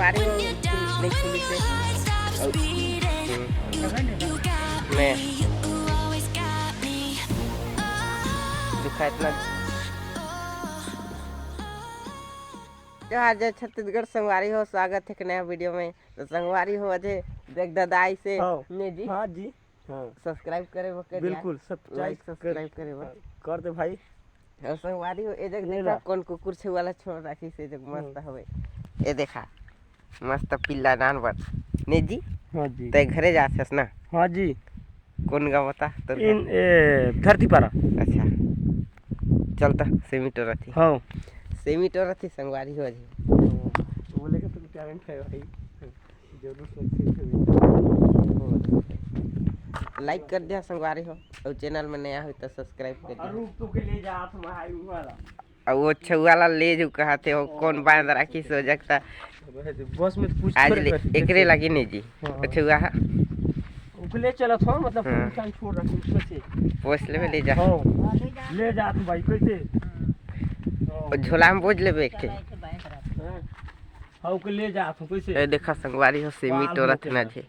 संगवारी हो नहीं खुली से मैं दिखा इतना जो आज छत्तीसगढ़ संगवारी हो स्वागत है एक नया वीडियो में। तो संगवारी हो अजय देख दादाई से ने जी हाँ जी हाँ सब्सक्राइब करे वो कर बिल्कुल सब लाइक सब्सक्राइब करे वो कर दे भाई। और संगवारी हो ए जग देखा कौन कुकुर छे वाला छोड़ राखी से जग मस्त हवे ए देखा मस्त पिल्ला जानवर ने जी। हाँ जी ते घरे जाथस ना। हाँ जी कौन गाँव बता तो इन धरती पारा। अच्छा चलता सेमीटर रथी हाँ सेमीटर रथी संगवारी हो जी बोले कि तुम टैलेंट है भाई जरूर लाइक कर दिया संगवारी हो और चैनल में नया हो तो सब्सक्राइब कर दिया। रूप तो के ले जा तुम हाई वाला और वो छुआला ले जो कहते हो कौन बांध राखी सो जगता बस में पूछ आज एकरे लगी नहीं जी छुआ ले चला था मतलब इंसान छोड़ रखी उसमें से पोस ले ले जा ले जा तू भाई कैसे झोला में बोझ लेबे के हां के ले जा तू कैसे ए देखा संगवारी हो सेमी टोरत ना जे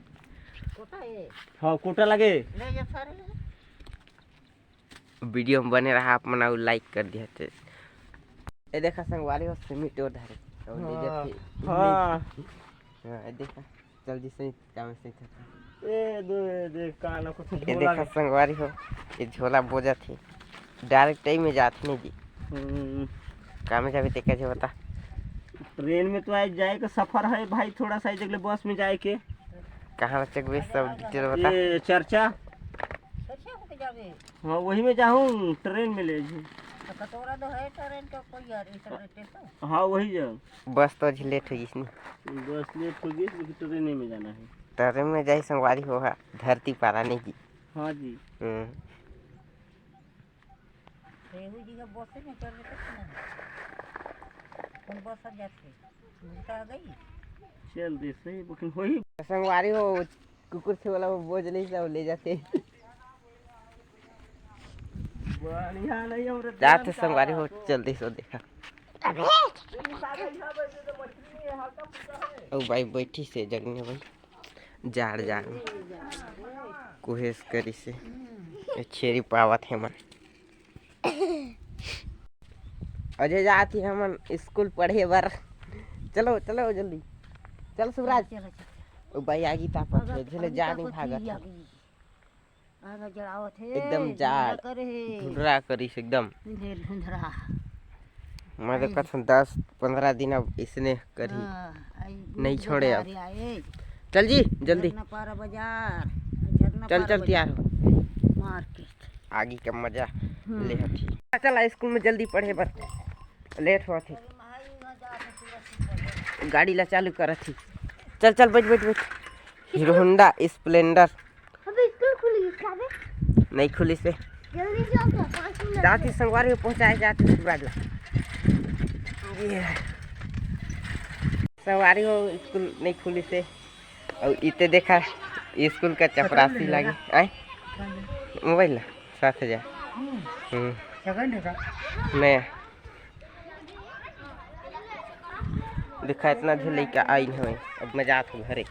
कोटा है हां कोटा लगे ले जा सारे वीडियो में बने रहा आप मना लाइक कर दिया थे। ए देखा संगवारी हो सेमी टोर धारे और ले जाते हां हां देखा जल्दी से काम से ए दे कान को ये देखा संगवारी हो ये झोला बोझा थी डायरेक्ट टाइम में जाती नहीं जी काम में जावे ते कैसे बता ट्रेन में तो आज जाए का सफर है भाई थोड़ा सा जगह बस में जाए के कहां चेक वे सब डिटेल बता ये चर्चा होके जावे हां वही में जाऊं ट्रेन में ले जी कटोरा तो है ट्रेन का कोई यार इस स्टेशन हां वही जा बस तो लेट हो गई बस लेट हो गई लेकिन ट्रेन में जाना है ट्रेन में जाई संगवारी हो धरती पारा नहीं की हां जी रेहू जी का बस में चढ़ सकते ना कौन बस जाते उल्टा गई चल दे सही लेकिन वही संगवारी हो कुकुर से वाला वो बोझ ले सब ले जाते बढ़िया नहीं हमरे जाते संगवारी हो जल्दी से देखा ओ भाई बैठी से जगने भाई जाड़ जाड़ कोशिश करी से छेरी पावत है मन अजय जाती हमन स्कूल पढ़े बर चलो चलो जल्दी चल सुराज ओ भाई आगी तापत है झले जा नहीं भागत आगा जड़ावत है एकदम जाड़ धुंधरा करी से एकदम धुंधरा मैं तो कसम 10-15 दिन अब इसने करी नहीं छोड़े अब चल जी जल्दी बाजार चल चल तैयार हो मार्केट आगे का मजा ले हथी चल स्कूल में जल्दी पढ़े बर लेट हो थी गाड़ी ला चालू कर थी चल चल बैठ बैठ बैठ हीरो होंडा स्प्लेंडर अबे स्कूल खुली काबे नहीं खुली से जल्दी जाओ जाती संगवारी को पहुंचाए जाते सुराज ला ये संगवारी हो स्कूल नहीं खुली से और इते देखा स्कूल का चपरासी लगे आए मोबाइल ला 7,000 सेकंड है का नया देखा इतना झेल का आई नहीं अब मैं जात हूँ घरे।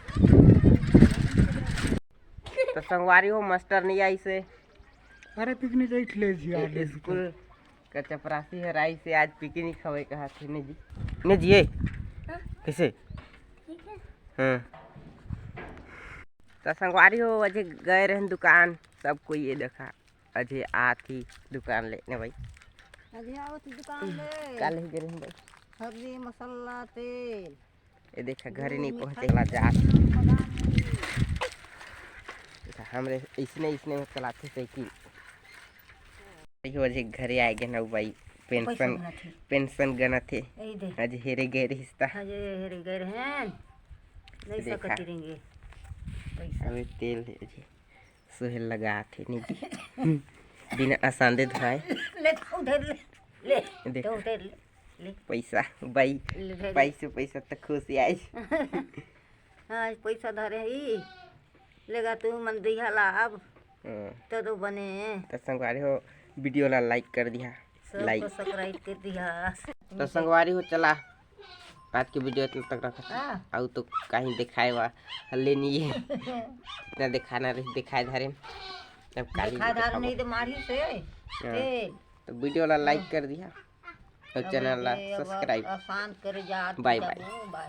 तो संगवारी हो मास्टर नहीं आई से अरे पिकनिक जाई ले जी स्कूल का चपरासी है राई से आज पिकनिक हवे कहा थे ने जी ये कैसे हाँ तो संगवारी हो अजय गए रहे दुकान सब कोई ये देखा अजय आती दुकान लेने भाई अजय आओ तो दुकान ले कल ही गए भाई सब्जी मसाला तेल ये देखा घर ही नहीं पहुँचे ला जा हमरे इसने में चलाते साइकिल अजय घरे आए गए ना भाई पेंशन गना थे आज हेरे गए रिश्ता हेरे गए हैं नहीं सकती रहेंगे अबे तेल जी सुहेल लगा थे नहीं बिना आसान दे धोए ले उधर ले देख उधर ले पैसा भाई पैसा तो खुशी आई हाँ पैसा धरे ही लेगा तू मन दिया लाभ तो बने तो संगवारी हो वीडियो ला लाइक कर दिया लाइक सब्सक्राइब कर दिया तो संगवारी हो चला आज की वीडियो इतना तक रखा हाँ आउ तो कहीं दिखाए वा लेनी है इतना दिखाना रही दिखाए धारे तब काली देखा धार नहीं तो मारी से तेल तो वीडियो ला लाइक कर दिया और चैनल ला सब्सक्राइब आसान करे जा बाय बाय। बाय।